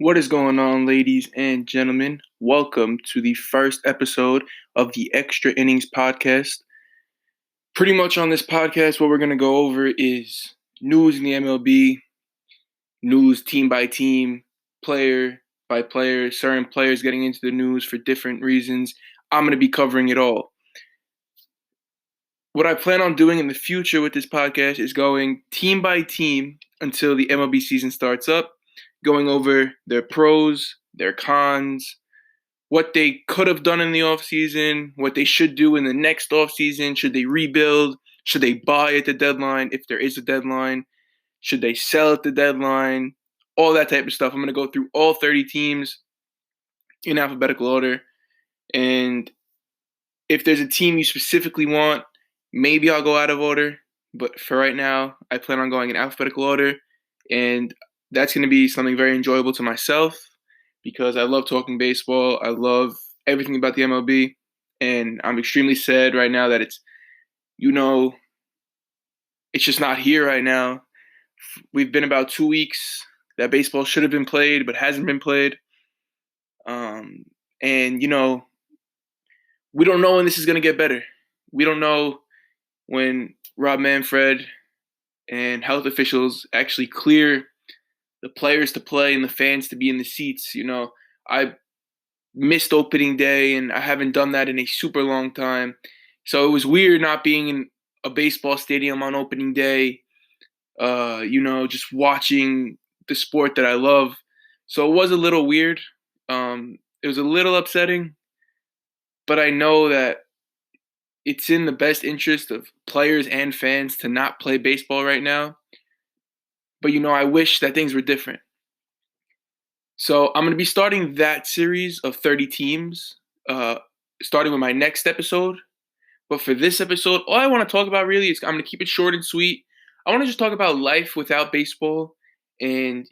What is going on, ladies and gentlemen? Welcome to the first episode of the Extra Innings Podcast. Pretty much on this podcast, what we're going to go over is news in the MLB, news team by team, player by player, certain players getting into the news for different reasons. I'm going to be covering it all. What I plan on doing in the future with this podcast is going team by team until the MLB season starts up, going over their pros, their cons, what they could have done in the offseason, what they should do in the next offseason. Should they rebuild? Should they buy at the deadline if there is a deadline? Should they sell at the deadline? All that type of stuff. I'm going to go through all 30 teams in alphabetical order. And if there's a team you specifically want, maybe I'll go out of order. But for right now, I plan on going in alphabetical order. And that's going to be something very enjoyable to myself because I love talking baseball. I love everything about the MLB. And I'm extremely sad right now that it's just not here right now. We've been about 2 weeks that baseball should have been played but hasn't been played. And we don't know when this is going to get better. We don't know when Rob Manfred and health officials actually clear the players to play and the fans to be in the seats. I missed opening day and I haven't done that in a super long time. So it was weird not being in a baseball stadium on opening day, just watching the sport that I love. So it was a little weird. It was a little upsetting, but I know that it's in the best interest of players and fans to not play baseball right now. But, I wish that things were different. So I'm going to be starting that series of 30 teams, starting with my next episode. But for this episode, all I want to talk about really is I'm going to keep it short and sweet. I want to just talk about life without baseball and,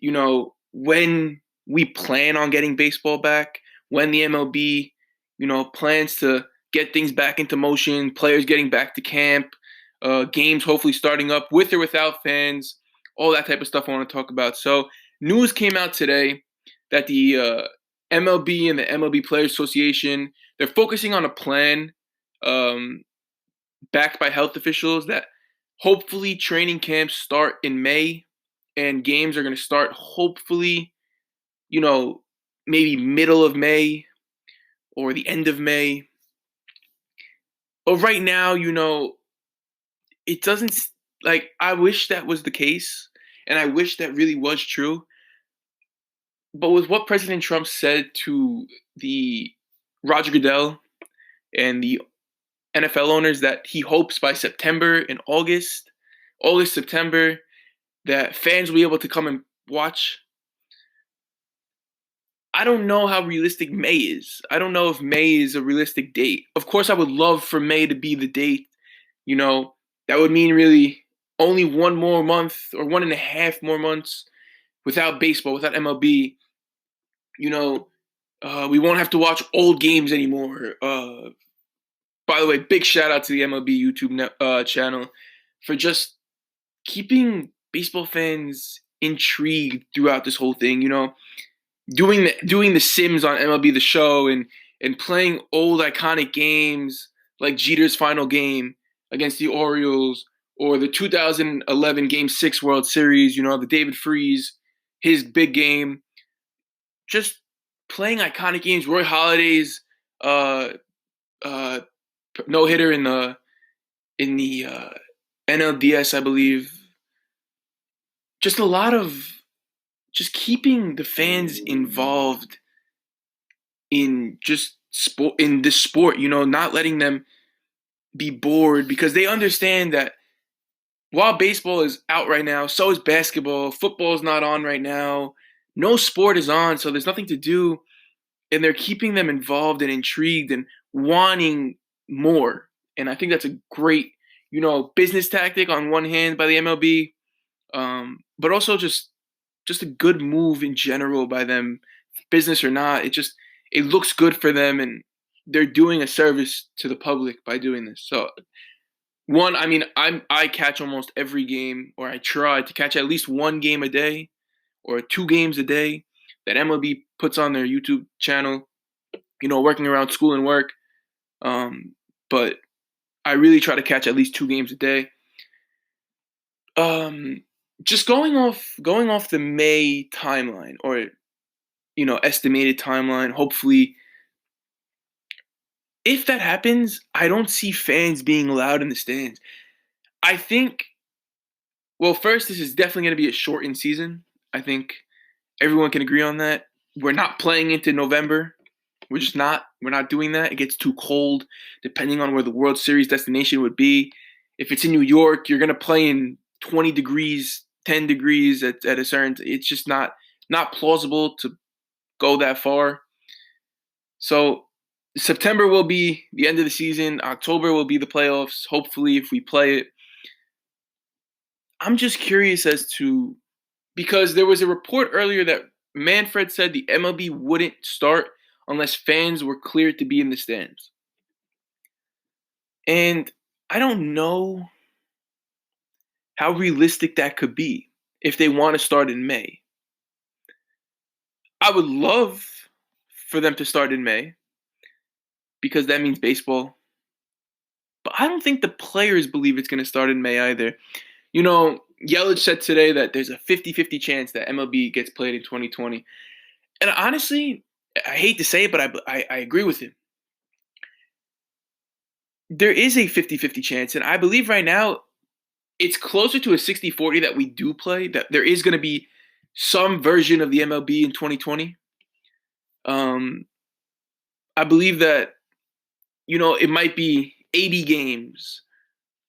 when we plan on getting baseball back, when the MLB, plans to get things back into motion, players getting back to camp, games hopefully starting up with or without fans, all that type of stuff I want to talk about. So news came out today that the MLB and the MLB Players Association, they're focusing on a plan backed by health officials that hopefully training camps start in May and games are going to start hopefully, maybe middle of May or the end of May. But right now, it doesn't, I wish that was the case, and I wish that really was true. But with what President Trump said to the Roger Goodell and the NFL owners that he hopes by September and September, that fans will be able to come and watch. I don't know how realistic May is. I don't know if May is a realistic date. Of course, I would love for May to be the date. That would mean really only one more month or 1.5 more months without baseball, without MLB. We won't have to watch old games anymore. By the way, big shout out to the MLB YouTube channel for just keeping baseball fans intrigued throughout this whole thing. Doing the Sims on MLB The Show and playing old iconic games like Jeter's final game against the Orioles or the 2011 Game 6 World Series, the David Freese, his big game. Just playing iconic games. Roy Halladay's no-hitter in the NLDS, I believe. Just a lot of just keeping the fans involved in just sport, in this sport, not letting them be bored because they understand that while baseball is out right now, so is basketball. Football is not on right now. No sport is on, so there's nothing to do. And they're keeping them involved and intrigued and wanting more. And I think that's a great, business tactic on one hand by the MLB, but also just a good move in general by them, business or not. It looks good for them, and they're doing a service to the public by doing this. So, I catch almost every game, or I try to catch at least one game a day, or 2 games a day that MLB puts on their YouTube channel, working around school and work. But I really try to catch at least 2 games a day. Just going off the May timeline, or estimated timeline. Hopefully, if that happens, I don't see fans being allowed in the stands. I think. Well, first, this is definitely going to be a shortened season. I think everyone can agree on that. We're not playing into November. We're just not. We're not doing that. It gets too cold, depending on where the World Series destination would be. If it's in New York, you're going to play in 20 degrees, 10 degrees at a certain. It's just not plausible to go that far. So September will be the end of the season. October will be the playoffs. Hopefully, if we play it. I'm just curious as to, because there was a report earlier that Manfred said the MLB wouldn't start unless fans were cleared to be in the stands. And I don't know how realistic that could be if they want to start in May. I would love for them to start in May because that means baseball. But I don't think the players believe it's going to start in May either. Yelich said today that there's a 50-50 chance that MLB gets played in 2020. And honestly, I hate to say it, but I agree with him. There is a 50-50 chance, and I believe right now it's closer to a 60-40 that we do play, that there is going to be some version of the MLB in 2020. I believe that, it might be 80 games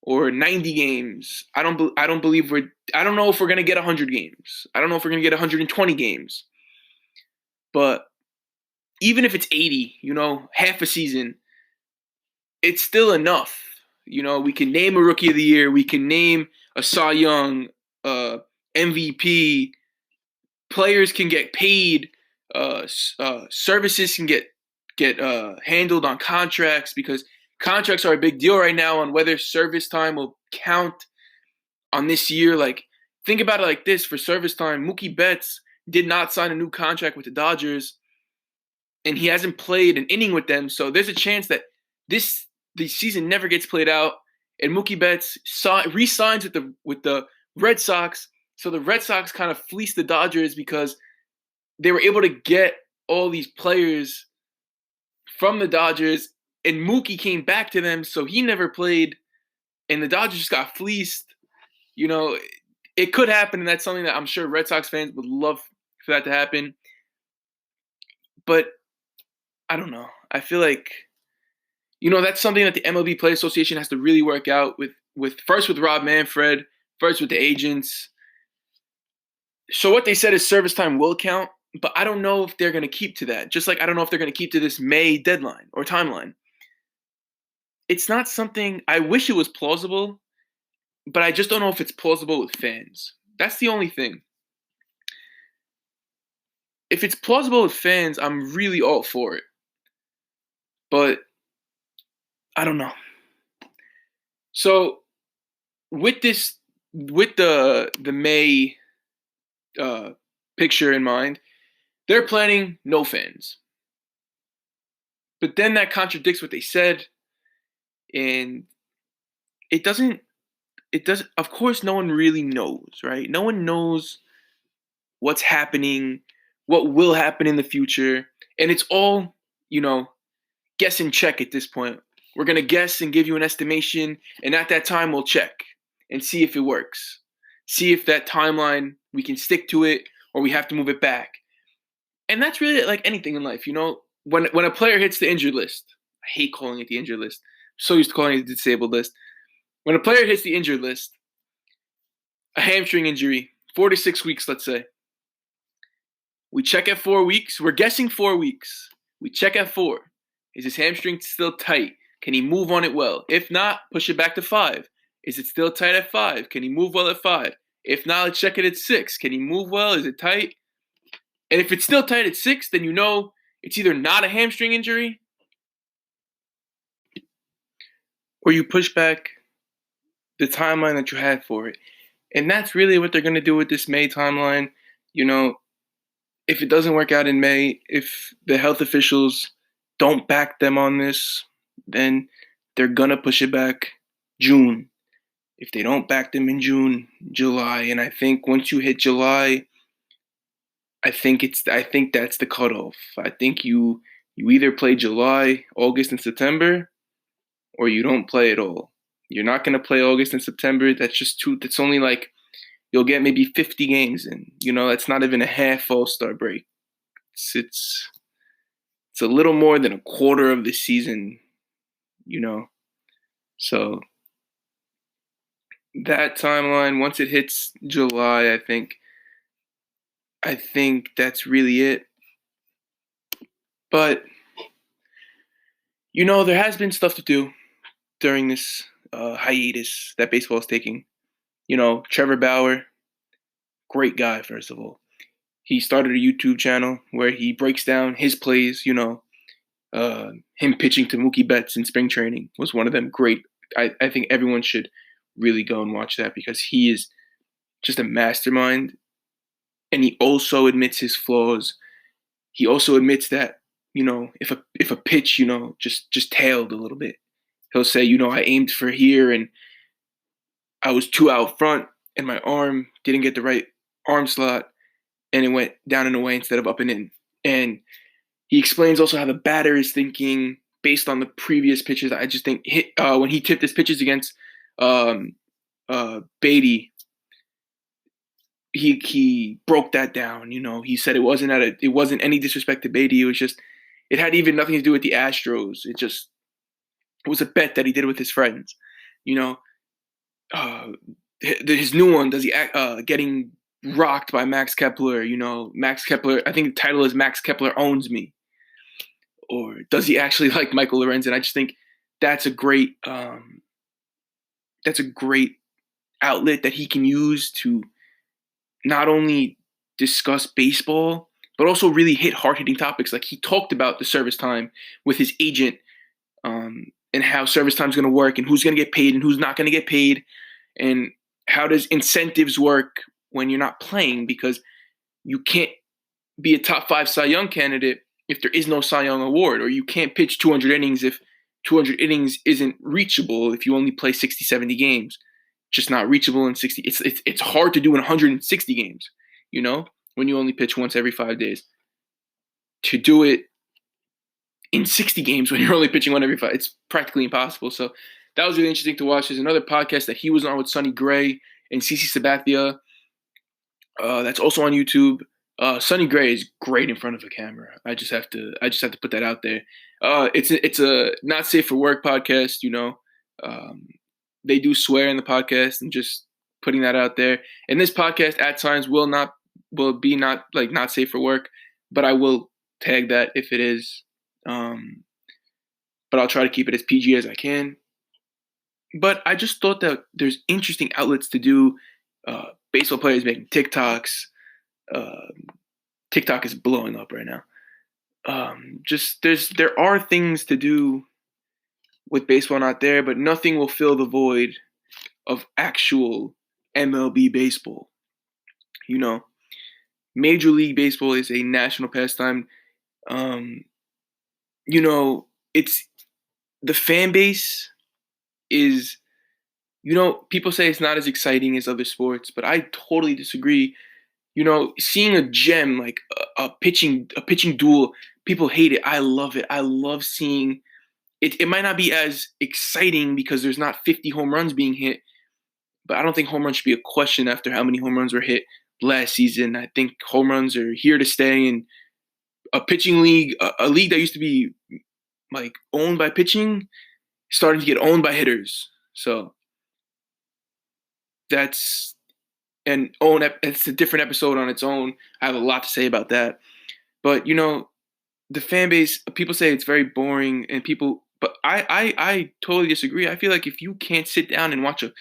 or 90 games. I don't know if we're going to get 100 games. I don't know if we're going to get 120 games. But even if it's 80, half a season, it's still enough. We can name a Rookie of the Year. We can name a Cy Young, MVP. Players can get paid. Services can get handled on contracts, because contracts are a big deal right now on whether service time will count on this year. Like, think about it like this. For service time, Mookie Betts did not sign a new contract with the Dodgers, and he hasn't played an inning with them. So there's a chance that the season never gets played out, and Mookie Betts re-signs with the Red Sox. So the Red Sox kind of fleeced the Dodgers because they were able to get all these players from the Dodgers, and Mookie came back to them, so he never played, and the Dodgers just got fleeced. It could happen, and that's something that I'm sure Red Sox fans would love for that to happen. But I don't know. I feel like, that's something that the MLB Players Association has to really work out with Rob Manfred, first with the agents. So what they said is service time will count, but I don't know if they're going to keep to that. Just like I don't know if they're going to keep to this May deadline or timeline. It's not something, I wish it was plausible, but I just don't know if it's plausible with fans. That's the only thing. If it's plausible with fans, I'm really all for it. But I don't know. So with the May picture in mind, they're planning no fans. But then that contradicts what they said, and it doesn't. Of course, no one really knows, right? No one knows what's happening, what will happen in the future, and it's all, guess and check at this point. We're going to guess and give you an estimation, and at that time we'll check and see if it works. See if that timeline, we can stick to it or we have to move it back. And that's really like anything in life, when a player hits the injured list. I hate calling it the injured list. I'm so used to calling it the disabled list. When a player hits the injured list, a hamstring injury, 4 to 6 weeks, let's say. We check at 4 weeks. We're guessing 4 weeks. We check at 4. Is his hamstring still tight? Can he move on it well? If not, push it back to 5. Is it still tight at 5? Can he move well at 5? If not, let's check it at 6. Can he move well? Is it tight? And if it's still tight at 6, then it's either not a hamstring injury or you push back the timeline that you had for it. And that's really what they're going to do with this May timeline. if it doesn't work out in May, if the health officials don't back them on this, then they're gonna push it back June. If they don't back them in June, July, and I think once you hit July, I think that's the cutoff. I think you either play July, August, and September, or you don't play at all. You're not gonna play August and September. That's just too. That's only like you'll get maybe 50 games in. That's not even a half All-Star break. It's a little more than a quarter of the season. So that timeline, once it hits July, I think that's really it. But there has been stuff to do during this hiatus that baseball is taking. Trevor Bauer, great guy, first of all. He started a YouTube channel where he breaks down his plays. Him pitching to Mookie Betts in spring training was one of them. Great. I think everyone should really go and watch that because he is just a mastermind. And he also admits his flaws. He also admits that, if a pitch, just tailed a little bit, he'll say, I aimed for here and I was too out front and my arm didn't get the right arm slot and it went down and away instead of up and in. And he explains also how the batter is thinking based on the previous pitches. I just think when he tipped his pitches against Beatty, he broke that down. He said it wasn't any disrespect to Beatty. It was just it had even nothing to do with the Astros. It was a bet that he did with his friends. His new one, does he getting rocked by Max Kepler? Max Kepler. I think the title is Max Kepler Owns Me. Or does he actually like Michael Lorenzen? I just think that's a great outlet that he can use to not only discuss baseball, but also really hit hard-hitting topics. Like he talked about the service time with his agent and how service time is going to work and who's going to get paid and who's not going to get paid and how does incentives work when you're not playing, because you can't be a top 5 Cy Young candidate if there is no Cy Young award, or you can't pitch 200 innings if 200 innings isn't reachable if you only play 60, 70 games. Just not reachable in 60. It's hard to do in 160 games, when you only pitch once every 5 days. To do it in 60 games when you're only pitching one every 5, it's practically impossible. So that was really interesting to watch. There's another podcast that he was on with Sonny Gray and CC Sabathia. That's also on YouTube. Sonny Gray is great in front of a camera. I just have to put that out there. It's a not safe for work podcast. They do swear in the podcast, and just putting that out there. And this podcast at times will be not safe for work, but I will tag that if it is. But I'll try to keep it as PG as I can. But I just thought that there's interesting outlets to do. Baseball players making TikToks. TikTok is blowing up right now. There are things to do with baseball not there, but nothing will fill the void of actual MLB baseball. Major League Baseball is a national pastime. It's the fan base is, people say it's not as exciting as other sports, but I totally disagree. Seeing a gem like a pitching duel, people hate it. I love it. I love seeing it. It might not be as exciting because there's not 50 home runs being hit, but I don't think home runs should be a question after how many home runs were hit last season. I think home runs are here to stay, and a pitching league, a league that used to be like owned by pitching, starting to get owned by hitters. So it's a different episode on its own. I have a lot to say about that. But the fan base, people say it's very boring, but I totally disagree. I feel like if you can't sit down and watch a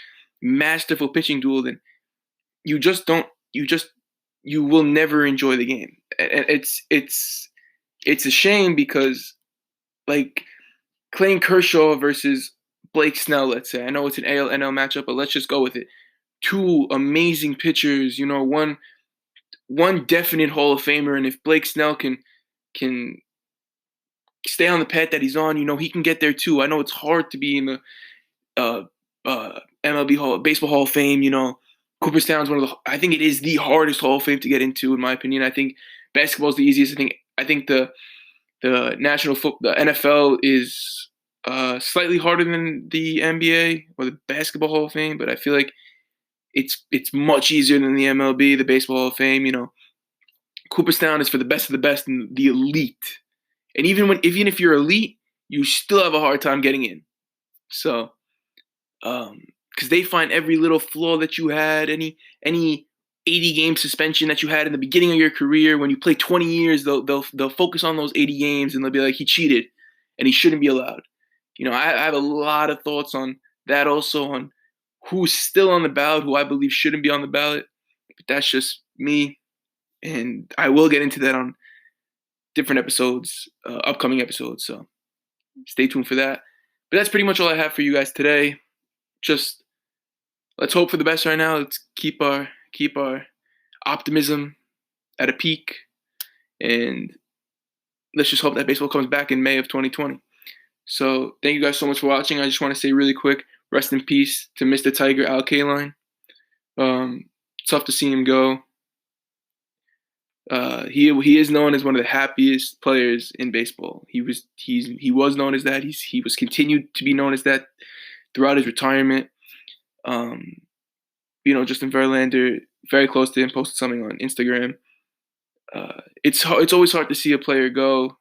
masterful pitching duel, then you will never enjoy the game. And it's a shame because, like, Clayton Kershaw versus Blake Snell, let's say. I know it's an AL-NL matchup, but let's just go with it. Two amazing pitchers, one one definite Hall of Famer, and if Blake Snell can stay on the path that he's on, he can get there too. I know it's hard to be in the Baseball Hall of Fame. Cooperstown's I think it is the hardest Hall of Fame to get into, in my opinion. I think basketball is the easiest. I think the the NFL is slightly harder than the NBA or the Basketball Hall of Fame, but I feel like it's much easier than the MLB, the Baseball Hall of Fame. Cooperstown is for the best of the best and the elite. And even if you're elite, you still have a hard time getting in. So, because they find every little flaw that you had, any 80-game suspension that you had in the beginning of your career, when you play 20 years, they'll focus on those 80 games and they'll be like, he cheated and he shouldn't be allowed. I have a lot of thoughts on that, also on who's still on the ballot, who I believe shouldn't be on the ballot. But that's just me, and I will get into that on different episodes, upcoming episodes. So stay tuned for that. But that's pretty much all I have for you guys today. Just let's hope for the best right now. Let's keep our optimism at a peak, and let's just hope that baseball comes back in May of 2020. So thank you guys so much for watching. I just want to say really quick, rest in peace to Mr. Tiger, Al Kaline. Tough to see him go. He is known as one of the happiest players in baseball. He was known as that. He was continued to be known as that throughout his retirement. Justin Verlander, very close to him, posted something on Instagram. It's always hard to see a player go,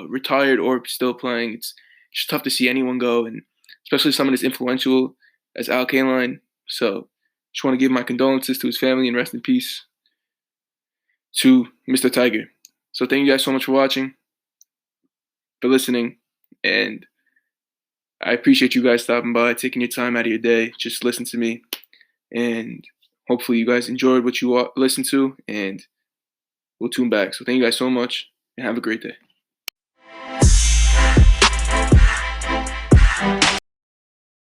retired or still playing. It's just tough to see anyone go, and especially someone as influential as Al Kaline. So just want to give my condolences to his family and rest in peace to Mr. Tiger. So thank you guys so much for watching, for listening, and I appreciate you guys stopping by, taking your time out of your day, just listen to me, and hopefully you guys enjoyed what you listened to, and we'll tune back. So thank you guys so much, and have a great day.